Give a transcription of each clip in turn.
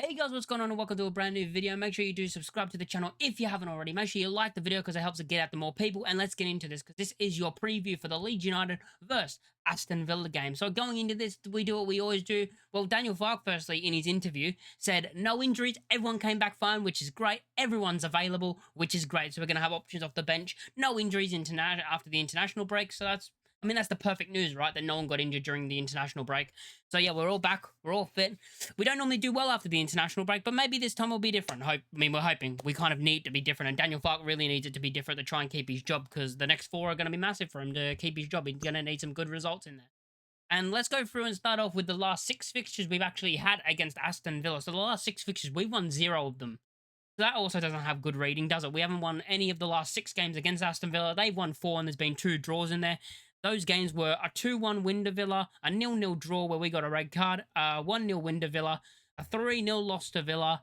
Hey guys, what's going on and welcome to a brand new video. Make sure you do subscribe to the channel if you haven't already. Make sure you like the video because it helps it get out to more people. And let's get into this because this is your preview for the Leeds United versus Aston Villa game. So going into this, we do what we always do. Well, Daniel Farke, firstly, in his interview, said no injuries. Everyone came back fine, which is great. Everyone's available, which is great. So we're going to have options off the bench. No injuries after the international break. So that's the perfect news, right? That no one got injured during the international break. So yeah, we're all back. We're all fit. We don't normally do well after the international break, but maybe this time will be different. We're hoping. We kind of need to be different, and Daniel Farke really needs it to be different to try and keep his job because the next four are going to be massive for him to keep his job. He's going to need some good results in there. And let's go through and start off with the last six fixtures we've actually had against Aston Villa. So the last six fixtures, we've won 0 of them. So that also doesn't have good reading, does it? We haven't won any of the last 6 games against Aston Villa. They've won 4 and there's been 2 draws in there. Those games were a 2-1 win to Villa, a 0-0 draw where we got a red card, a 1-0 win to Villa, a 3-0 loss to Villa,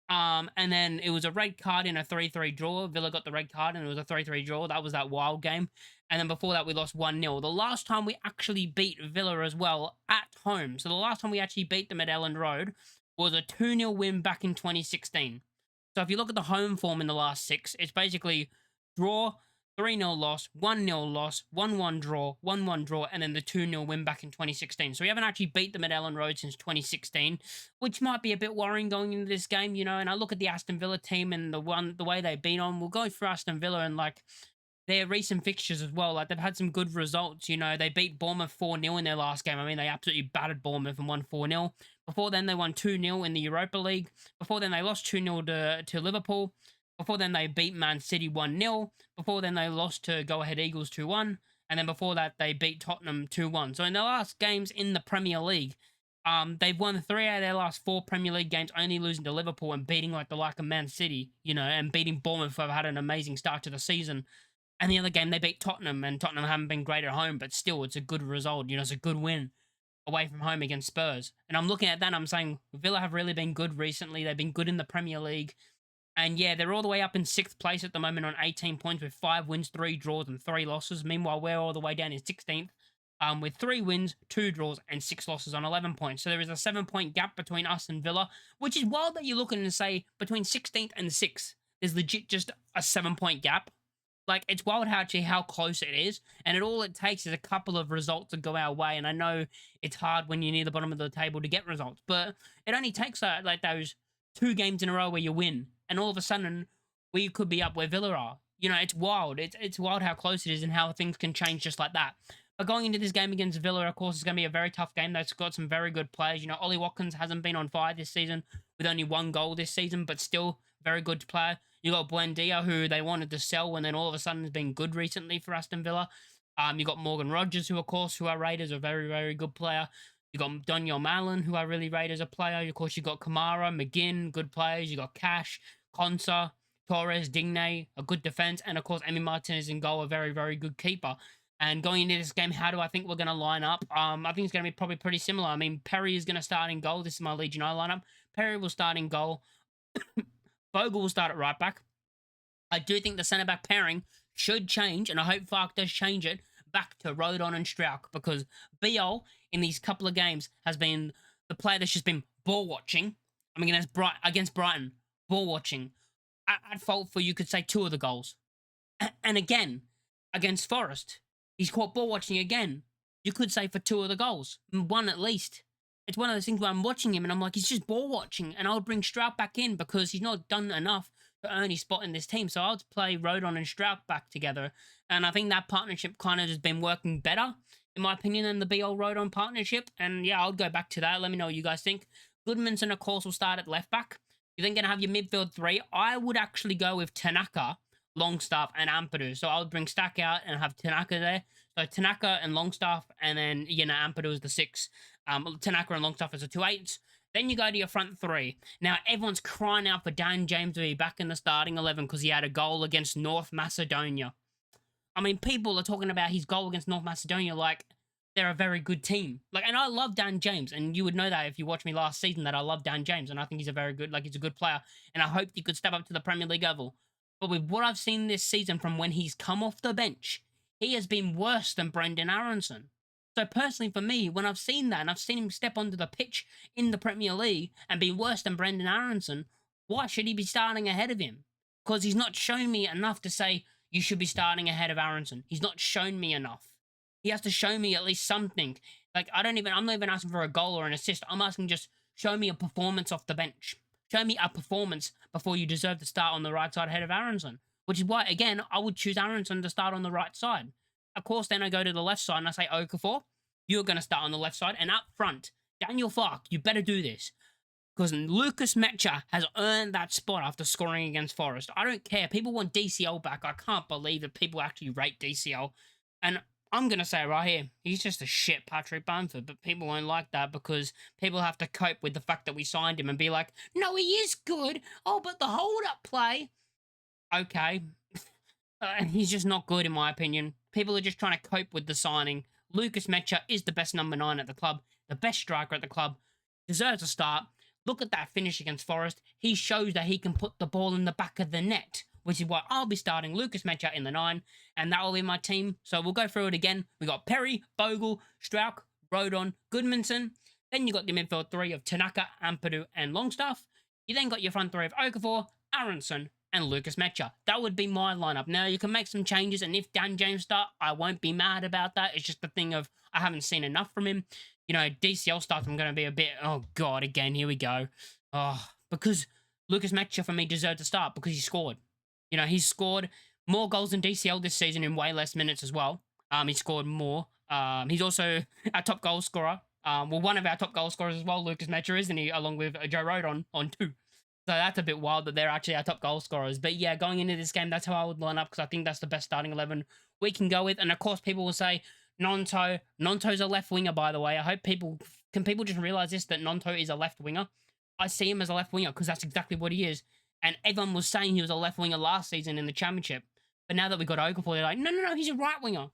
and then it was a red card in a 3-3 draw. Villa got the red card and it was a 3-3 draw. That was that wild game. And then before that, we lost 1-0. The last time we actually beat Villa as well at home. So the last time we actually beat them at Elland Road was a 2-0 win back in 2016. So if you look at the home form in the last 6, it's basically draw, 3-0 loss, 1-0 loss, 1-1 draw, 1-1 draw, and then the 2-0 win back in 2016. So we haven't actually beat them at Elland Road since 2016, which might be a bit worrying going into this game, you know. And I look at the Aston Villa team and the way they've been on. We'll go through Aston Villa and like their recent fixtures as well. Like they've had some good results, you know. They beat Bournemouth 4-0 in their last game. I mean, they absolutely battered Bournemouth and won 4-0. Before then, they won 2-0 in the Europa League. Before then, they lost 2-0 to Liverpool. Before then, they beat Man City 1-0. Before then, they lost to Go Ahead Eagles 2-1. And then before that, they beat Tottenham 2-1. So in the last games in the Premier League, they've won 3 out of their last 4 Premier League games, only losing to Liverpool and beating like of Man City, you know, and beating Bournemouth, who have had an amazing start to the season. And the other game, they beat Tottenham, and Tottenham haven't been great at home, but still, it's a good result. You know, it's a good win away from home against Spurs. And I'm looking at that and I'm saying Villa have really been good recently. They've been good in the Premier League. And yeah, they're all the way up in 6th place at the moment on 18 points with 5 wins, 3 draws, and 3 losses. Meanwhile, we're all the way down in 16th with 3 wins, 2 draws, and 6 losses on 11 points. So there is a 7-point gap between us and Villa, which is wild that you look at and say between 16th and 6th, there's legit just a 7-point gap. Like, it's wild how close it is. And all it takes is a couple of results to go our way. And I know it's hard when you're near the bottom of the table to get results. But it only takes, like, those 2 games in a row where you win. And all of a sudden, we could be up where Villa are. You know, it's wild. It's wild how close it is and how things can change just like that. But going into this game against Villa, of course, is going to be a very tough game. They've got some very good players. You know, Ollie Watkins hasn't been on fire this season with only 1 goal this season, but still very good player. You got Buendia, who they wanted to sell, and then all of a sudden has been good recently for Aston Villa. You got Morgan Rogers, who are rated as a very, very good player. You got Daniel Malin, who I really rate as a player. Of course, you got Kamara, McGinn, good players. You got Cash, Konsa, Torres, Digne, a good defense, and of course, Emi Martinez in goal, a very, very good keeper. And going into this game, how do I think we're going to line up? I think it's going to be probably pretty similar. I mean, Perry is going to start in goal. This is my Leeds United lineup. Perry will start in goal. Bogle will start at right back. I do think the centre-back pairing should change, and I hope Farke does change it back to Rodon and Strauch, because Biol in these couple of games has been the player that's just been ball-watching. I mean, against Brighton, ball-watching. At fault for, you could say, 2 of the goals. And again, against Forest, he's caught ball-watching again. You could say for 2 of the goals. 1 at least. It's one of those things where I'm watching him and I'm like, he's just ball watching. And I would bring Stroud back in because he's not done enough to earn his spot in this team. So I would play Rodon and Stroud back together. And I think that partnership kind of has been working better, in my opinion, than the BL Rodon partnership. And yeah, I'll go back to that. Let me know what you guys think. Goodmanson, of course, will start at left back. You're then going to have your midfield 3. I would actually go with Tanaka, Longstaff, and Ampadu. So I would bring Stack out and have Tanaka there. So Tanaka and Longstaff, and then, you know, Ampadu is the 6. Tanaka and Longstaff as the 2/8s. Then you go to your front 3. Now, everyone's crying out for Dan James to be back in the starting 11 because he had a goal against North Macedonia. I mean, people are talking about his goal against North Macedonia like they're a very good team. Like, and I love Dan James, and you would know that if you watched me last season that I love Dan James, and I think he's a very good, he's a good player, and I hope he could step up to the Premier League level. But with what I've seen this season from when he's come off the bench, he has been worse than Brendan Aronson. So personally for me, when I've seen that and I've seen him step onto the pitch in the Premier League and be worse than Brendan Aronson, why should he be starting ahead of him? Because he's not shown me enough to say you should be starting ahead of Aronson. He's not shown me enough. He has to show me at least something. Like I'm not even asking for a goal or an assist. I'm asking just show me a performance off the bench. Show me a performance before you deserve to start on the right side ahead of Aronson. Which is why, again, I would choose Aronson to start on the right side. Of course, then I go to the left side and I say, Okafor, you're going to start on the left side. And up front, Daniel Fark, you better do this. Because Lucas Mecha has earned that spot after scoring against Forest. I don't care. People want DCL back. I can't believe that people actually rate DCL. And I'm going to say right here, he's just a shit Patrick Bamford. But people won't like that because people have to cope with the fact that we signed him and be like, no, he is good. Oh, but the hold-up play. Okay. And he's just not good in my opinion. People are just trying to cope with the signing. Lucas Mecha is the best number 9 at the club, the best striker at the club, deserves a start. Look at that finish against Forest. He shows that he can put the ball in the back of the net, which is why I'll be starting Lucas Mecha in the 9, and that will be my team. So we'll go through it again. We got Perry, Bogle, Strauch, Rodon, Goodmanson. Then you got the midfield 3 of Tanaka, Ampadu, and Longstaff. You then got your front 3 of Okafor, Aronson, and Lucas Mecha. That would be my lineup. Now, you can make some changes, and if Dan James start, I won't be mad about that. It's just the thing of I haven't seen enough from him. You know, DCL starts, I'm going to be a bit, oh, God, again, here we go. Oh, because Lucas Mecha, for me, deserved to start because he scored. You know, he's scored more goals than DCL this season in way less minutes as well. He scored more. He's also our top goal scorer. Well, one of our top goal scorers as well, Lucas Mecha, isn't he? Along with Joe Rodon on 2. So that's a bit wild that they're actually our top goal scorers. But yeah, going into this game, that's how I would line up because I think that's the best starting 11 we can go with. And of course, people will say, Nonto. Nonto's a left winger, by the way. I hope people just realize this, that Nonto is a left winger. I see him as a left winger because that's exactly what he is. And everyone was saying he was a left winger last season in the championship. But now that we got Okafor, they're like, no, he's a right winger.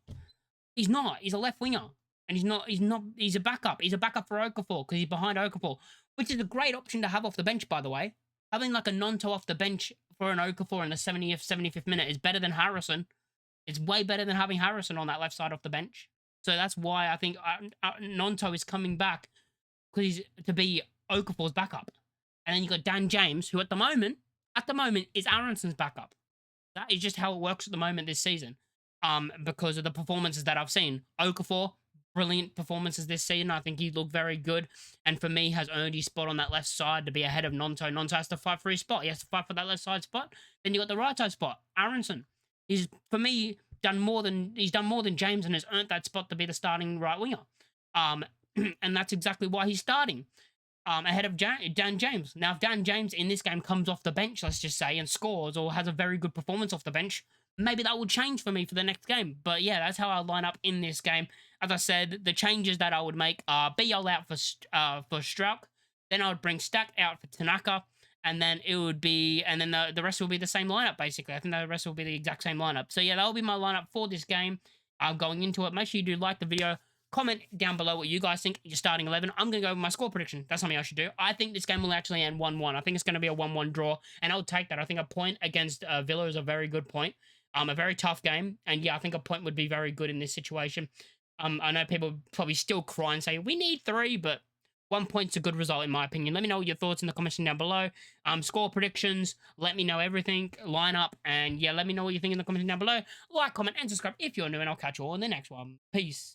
He's not. He's a left winger. And he's a backup. He's a backup for Okafor because he's behind Okafor, which is a great option to have off the bench, by the way. Having like a Nonto off the bench for an Okafor in the 70th, 75th minute is better than Harrison. It's way better than having Harrison on that left side off the bench. So that's why I think Nonto is coming back because he's to be Okafor's backup. And then you got Dan James, who at the moment is Aronson's backup. That is just how it works at the moment this season. Because of the performances that I've seen. Okafor, brilliant performances this season. I think he looked very good. And for me, has earned his spot on that left side to be ahead of Nonto. Nonto has to fight for his spot. He has to fight for that left side spot. Then you got the right side spot. Aronson. He's, for me, done more than James and has earned that spot to be the starting right winger. And that's exactly why he's starting. Ahead of Dan James. Now, if Dan James in this game comes off the bench, let's just say, and scores or has a very good performance off the bench, maybe that will change for me for the next game. But yeah, that's how I line up in this game. As I said, the changes that I would make are BL out for Strauch. Then I would bring Stack out for Tanaka. And then it would be, and then the rest will be the same lineup, basically. I think the rest will be the exact same lineup. So yeah, that will be my lineup for this game. Going into it, make sure you do like the video. Comment down below what you guys think your starting 11. I'm going to go with my score prediction. That's something I should do. I think this game will actually end 1-1. I think it's going to be a 1-1 draw, and I'll take that. I think a point against Villa is a very good point. A very tough game, and yeah, I think a point would be very good in this situation. I know people probably still cry and say, we need 3, but 1 point's a good result in my opinion. Let me know your thoughts in the comments down below. Score predictions, let me know everything, line up, and yeah, let me know what you think in the comments down below. Like, comment, and subscribe if you're new, and I'll catch you all in the next one. Peace.